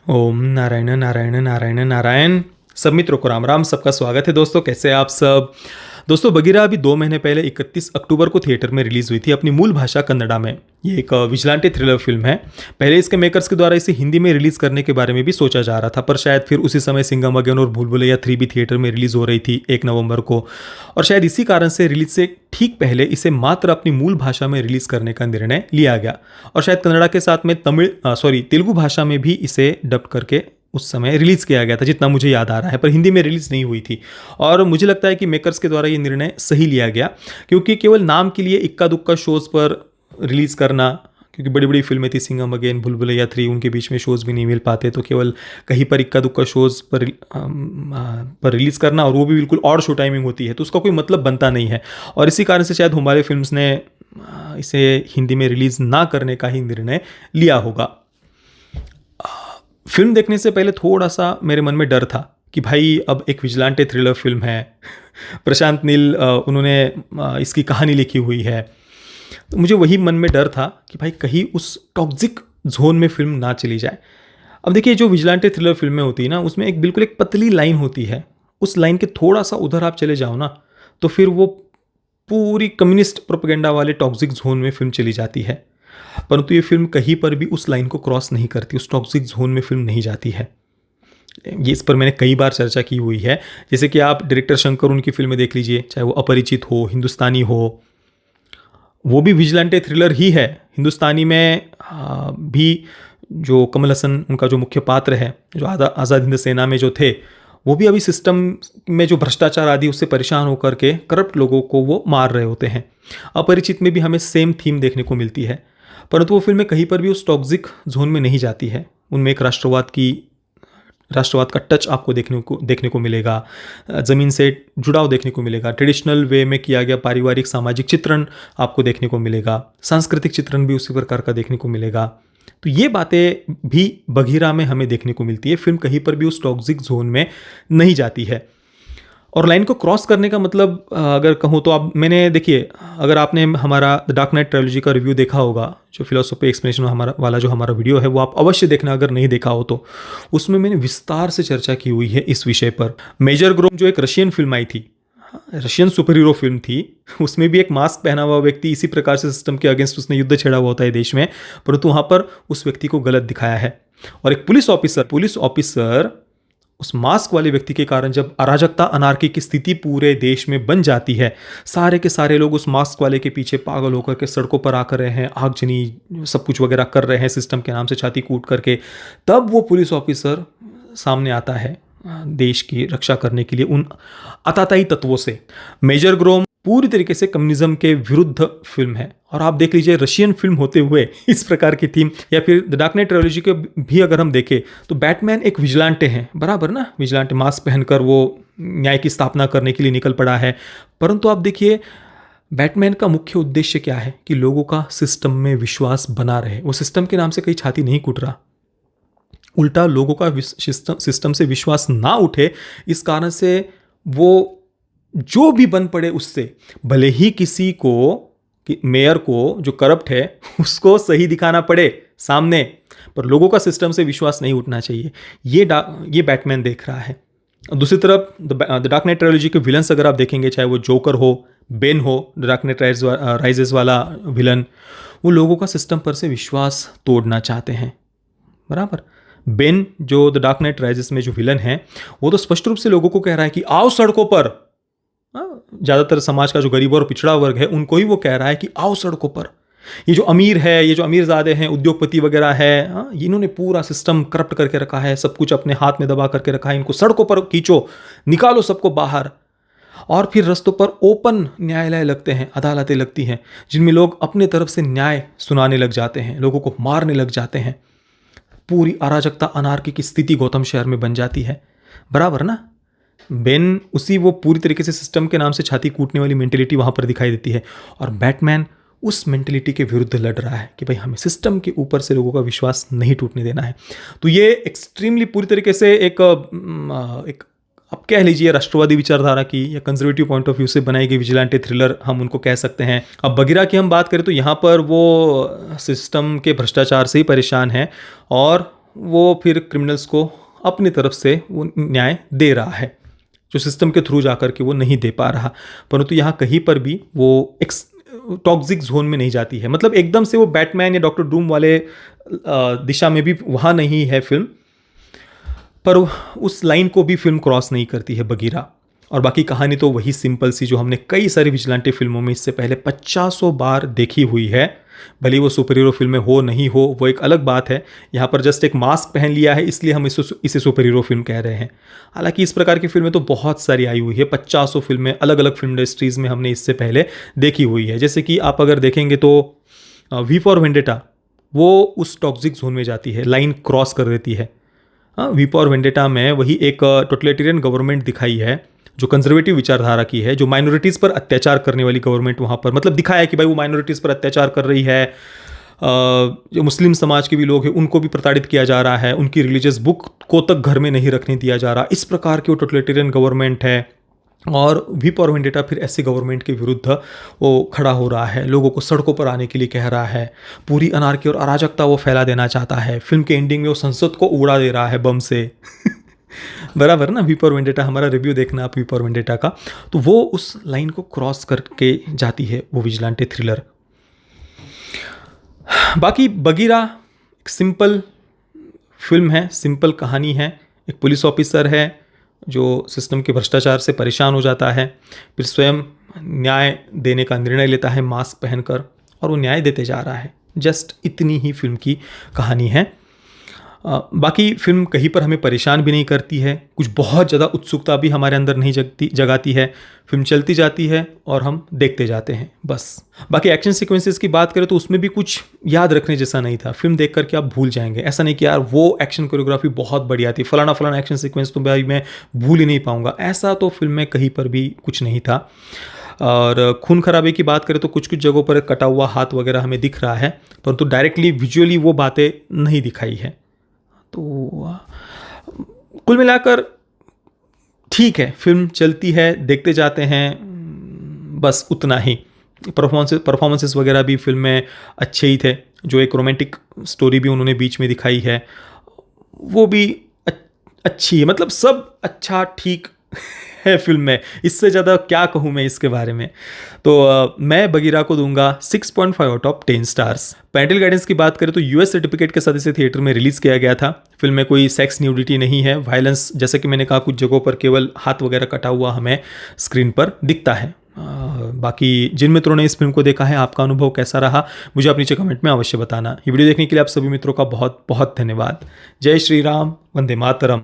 ओम नारायण नारायण नारायण नारायण। सब मित्रों को राम राम। सबका स्वागत है दोस्तों। कैसे हैं आप सब दोस्तों। बगीरा अभी 2 महीने पहले 31 अक्टूबर को थिएटर में रिलीज हुई थी अपनी मूल भाषा कन्नड़ा में। ये एक विजिलेंटे थ्रिलर फिल्म है। पहले इसके मेकर्स के द्वारा इसे हिंदी में रिलीज करने के बारे में भी सोचा जा रहा था, पर शायद फिर उसी समय सिंघम अगेन और भूल भुलैया 3 भी थिएटर में रिलीज हो रही थी 1 नवंबर को, और शायद इसी कारण से रिलीज से ठीक पहले इसे मात्र अपनी मूल भाषा में रिलीज करने का निर्णय लिया गया। और शायद कन्नड़ा के साथ में तेलुगु भाषा में भी इसे डब करके उस समय रिलीज किया गया था, जितना मुझे याद आ रहा है, पर हिंदी में रिलीज नहीं हुई थी। और मुझे लगता है कि मेकर्स के द्वारा ये निर्णय सही लिया गया, क्योंकि केवल नाम के लिए इक्का दुक्का शोज पर रिलीज करना, क्योंकि बड़ी बड़ी फिल्में थी सिंघम अगेन, भूल भुलैया 3, उनके बीच में शोज भी नहीं मिल पाते, तो केवल कहीं पर इक्का दुक्का शोज पर रिलीज करना, और वो भी बिल्कुल ऑड शो टाइमिंग होती है, तो उसका कोई मतलब बनता नहीं है। और इसी कारण से शायद हमारे फिल्म्स ने इसे हिंदी में रिलीज ना करने का ही निर्णय लिया होगा। फिल्म देखने से पहले थोड़ा सा मेरे मन में डर था कि भाई अब एक विजिलेंटे थ्रिलर फिल्म है, प्रशांत नील उन्होंने इसकी कहानी लिखी हुई है, तो मुझे वही मन में डर था कि भाई कहीं उस टॉक्सिक जोन में फिल्म ना चली जाए। अब देखिए, जो विजिलेंटे थ्रिलर फिल्में होती है ना, उसमें एक पतली लाइन होती है, उस लाइन के थोड़ा सा उधर आप चले जाओ ना, तो फिर वो पूरी कम्युनिस्ट प्रोपेगेंडा वाले टॉक्सिक जोन में फिल्म चली जाती है। परंतु ये फिल्म कहीं पर भी उस लाइन को क्रॉस नहीं करती, उस टॉक्सिक जोन में फिल्म नहीं जाती है। ये इस पर मैंने कई बार चर्चा की हुई है। जैसे कि आप डायरेक्टर शंकर उनकी फिल्में देख लीजिए, चाहे वो अपरिचित हो, हिंदुस्तानी हो, वो भी विजिलेंटे थ्रिलर ही है। हिंदुस्तानी में भी जो कमल हसन उनका जो मुख्य पात्र है, जो आज़ाद हिंद सेना में जो थे, वो भी अभी सिस्टम में जो भ्रष्टाचार आदि उससे परेशान होकर के करप्ट लोगों को वो मार रहे होते हैं। अपरिचित में भी हमें सेम थीम देखने को मिलती है, परंतु वो फिल्में कहीं पर भी उस टॉक्सिक जोन में नहीं जाती है। उनमें एक राष्ट्रवाद का टच आपको देखने को मिलेगा, ज़मीन से जुड़ाव देखने को मिलेगा, ट्रेडिशनल वे में किया गया पारिवारिक सामाजिक चित्रण आपको देखने को मिलेगा, सांस्कृतिक चित्रण भी उसी प्रकार का देखने को मिलेगा। तो ये बातें भी बघीरा में हमें देखने को मिलती है। फिल्म कहीं पर भी उस टॉक्सिक जोन में नहीं जाती है। और लाइन को क्रॉस करने का मतलब अगर कहूँ तो आप मैंने देखिए, अगर आपने हमारा द डार्क नाइट ट्रायलॉजी का रिव्यू देखा होगा, जो फिलोसॉफी एक्सप्लेनेशन जो हमारा वीडियो है, वो आप अवश्य देखना अगर नहीं देखा हो तो। उसमें मैंने विस्तार से चर्चा की हुई है इस विषय पर। मेजर ग्रोम जो एक रशियन फिल्म आई थी, रशियन सुपर हीरो फिल्म थी, उसमें भी एक मास्क पहना हुआ व्यक्ति इसी प्रकार से सिस्टम के अगेंस्ट उसने युद्ध छेड़ा हुआ होता है देश में, परंतु वहाँ पर उस व्यक्ति को गलत दिखाया है। और एक पुलिस ऑफिसर उस मास्क वाले व्यक्ति के कारण जब अराजकता अनार्की की स्थिति पूरे देश में बन जाती है, सारे के सारे लोग उस मास्क वाले के पीछे पागल होकर के सड़कों पर आकर रहे हैं, आगजनी सब कुछ वगैरह कर रहे हैं सिस्टम के नाम से छाती कूट करके, तब वो पुलिस ऑफिसर सामने आता है देश की रक्षा करने के लिए उन आतताई तत्वों से। मेजर ग्रोम पूरी तरीके से कम्युनिज्म के विरुद्ध फिल्म है। और आप देख लीजिए, रशियन फिल्म होते हुए इस प्रकार की थीम, या फिर द डार्क नाइट ट्रायलॉजी के भी अगर हम देखें तो बैटमैन एक विजिलेंटे हैं, बराबर ना, विजिलेंटे मास्क पहनकर वो न्याय की स्थापना करने के लिए निकल पड़ा है। परंतु आप देखिए, बैटमैन का मुख्य उद्देश्य क्या है कि लोगों का सिस्टम में विश्वास बना रहे। वो सिस्टम के नाम से कहीं छाती नहीं कूट रहा, उल्टा लोगों का सिस्टम से विश्वास ना उठे, इस कारण से वो जो भी बन पड़े उससे, भले ही किसी को मेयर को जो करप्ट है उसको सही दिखाना पड़े सामने, पर लोगों का सिस्टम से विश्वास नहीं उठना चाहिए। ये बैटमैन देख रहा है। दूसरी तरफ द डार्क नाइट ट्रायलॉजी के विलन्स अगर आप देखेंगे, चाहे वो जोकर हो, बेन हो, द डार्क नाइट राइजेस वाला विलन, वो लोगों का सिस्टम पर से विश्वास तोड़ना चाहते हैं, बराबर। बेन जो द डार्क नाइट राइजेस में जो विलन है, वो तो स्पष्ट रूप से लोगों को कह रहा है कि आओ सड़कों पर। ज़्यादातर समाज का जो गरीब और पिछड़ा वर्ग है, उनको ही वो कह रहा है कि आओ सड़कों पर। ये जो अमीर है, ये जो अमीरजादे हैं, उद्योगपति वगैरह है, इन्होंने पूरा सिस्टम करप्ट करके रखा है, सब कुछ अपने हाथ में दबा करके रखा है, इनको सड़कों पर खींचो, निकालो सबको बाहर। और फिर रस्तों पर ओपन न्यायालय लगते हैं, अदालतें लगती हैं, जिनमें लोग अपने तरफ से न्याय सुनाने लग जाते हैं, लोगों को मारने लग जाते हैं। पूरी अराजकता अनार्की की स्थिति गौतम शहर में बन जाती है, बराबर ना। बेन उसी वो पूरी तरीके से सिस्टम के नाम से छाती कूटने वाली मेंटेलिटी वहाँ पर दिखाई देती है, और बैटमैन उस मेंटेलिटी के विरुद्ध लड़ रहा है कि भाई हमें सिस्टम के ऊपर से लोगों का विश्वास नहीं टूटने देना है। तो ये एक्सट्रीमली पूरी तरीके से एक आप कह लीजिए राष्ट्रवादी विचारधारा की या कंजर्वेटिव पॉइंट ऑफ व्यू से बनाई गई विजिलेंटे थ्रिलर हम उनको कह सकते हैं। अब बगीरा की हम बात करें तो यहाँ पर वो सिस्टम के भ्रष्टाचार से ही परेशान है और वो फिर क्रिमिनल्स को अपनी तरफ से वो न्याय दे रहा है, जो सिस्टम के थ्रू जाकर के वो नहीं दे पा रहा। परंतु यहाँ कहीं पर भी वो एक टॉक्सिक जोन में नहीं जाती है, मतलब एकदम से वो बैटमैन या डॉक्टर डूम वाले दिशा में भी वहाँ नहीं है फिल्म, पर उस लाइन को भी फिल्म क्रॉस नहीं करती है बगीरा। और बाकी कहानी तो वही सिंपल सी जो हमने कई सारी विजिलेंटे फिल्मों में इससे पहले 50 बार देखी हुई है। भले वो सुपर हीरो फिल्में हो नहीं हो वो एक अलग बात है, यहाँ पर जस्ट एक मास्क पहन लिया है इसलिए हम इसे सुपर हीरो फिल्म कह रहे हैं। हालांकि इस प्रकार की फिल्में तो बहुत सारी आई हुई है, 50 फिल्में अलग अलग फिल्म इंडस्ट्रीज़ में हमने इससे पहले देखी हुई है। जैसे कि आप अगर देखेंगे तो वी फॉर वेंडेटा वो उस टॉक्सिक जोन में जाती है, लाइन क्रॉस कर देती है। हाँ, वी फॉर वेंडेटा में वही एक टोटलिटेरियन गवर्नमेंट दिखाई है जो कंजर्वेटिव विचारधारा की है, जो माइनॉरिटीज़ पर अत्याचार करने वाली गवर्नमेंट वहाँ पर, मतलब दिखाया है कि भाई वो माइनॉरिटीज़ पर अत्याचार कर रही है। जो मुस्लिम समाज के भी लोग हैं उनको भी प्रताड़ित किया जा रहा है, उनकी रिलीजियस बुक को तक घर में नहीं रखने दिया जा रहा। इस प्रकार की वो टोटलिटेरियन गवर्नमेंट है। और वी फॉर वेंडेटा फिर ऐसी गवर्नमेंट के विरुद्ध वो खड़ा हो रहा है, लोगों को सड़कों पर आने के लिए कह रहा है, पूरी अनारकी और अराजकता वो फैला देना चाहता है। फिल्म के एंडिंग में वो संसद को उड़ा दे रहा है बम से बराबर ना, वी फॉर वेंडेटा, हमारा रिव्यू देखना आप वी फॉर वेंडेटा का, तो वो उस लाइन को क्रॉस करके जाती है वो विजिलेंटे थ्रिलर। बाकी बगीरा एक सिंपल फिल्म है, सिंपल कहानी है। एक पुलिस ऑफिसर है जो सिस्टम के भ्रष्टाचार से परेशान हो जाता है, फिर स्वयं न्याय देने का निर्णय लेता है मास्क पहनकर, और वो न्याय देते जा रहा है। जस्ट इतनी ही फिल्म की कहानी है। बाकी फिल्म कहीं पर हमें परेशान भी नहीं करती है, कुछ बहुत ज़्यादा उत्सुकता भी हमारे अंदर नहीं जगाती है। फिल्म चलती जाती है और हम देखते जाते हैं बस। बाकी एक्शन सीक्वेंसेस की बात करें तो उसमें भी कुछ याद रखने जैसा नहीं था। फिल्म देख करके आप भूल जाएंगे, ऐसा नहीं कि यार वो एक्शन कोरियोग्राफी बहुत बढ़िया थी, फलाना फलाना एक्शन सीक्वेंस तो भाई मैं भूल ही नहीं पाऊंगा, ऐसा तो फिल्म में कहीं पर भी कुछ नहीं था। और खून खराबे की बात करें तो कुछ कुछ जगहों पर कटा हुआ हाथ वगैरह हमें दिख रहा है, परंतु डायरेक्टली विजुअली वो बातें नहीं दिखाई है। तो कुल मिलाकर ठीक है, फिल्म चलती है, देखते जाते हैं, बस उतना ही। परफॉर्मेंसेस वगैरह भी फिल्म में अच्छे ही थे। जो एक रोमांटिक स्टोरी भी उन्होंने बीच में दिखाई है वो भी अच्छी है, मतलब सब अच्छा ठीक है फिल्म में। इससे ज़्यादा क्या कहूँ मैं इसके बारे में। तो मैं बगीरा को दूंगा 6.5 out of 10 stars. Parental guidance की बात करें तो यूएस सर्टिफिकेट के साथ इसे थिएटर में रिलीज़ किया गया था। फिल्म में कोई सेक्स न्यूडिटी नहीं है, वायलेंस जैसे कि मैंने कहा कुछ जगहों पर केवल हाथ वगैरह कटा हुआ हमें स्क्रीन पर दिखता है। बाकी जिन मित्रों ने इस फिल्म को देखा है आपका अनुभव कैसा रहा मुझे आप नीचे कमेंट में अवश्य बताना। ये वीडियो देखने के लिए आप सभी मित्रों का बहुत बहुत धन्यवाद। जय श्री राम, वंदे मातरम।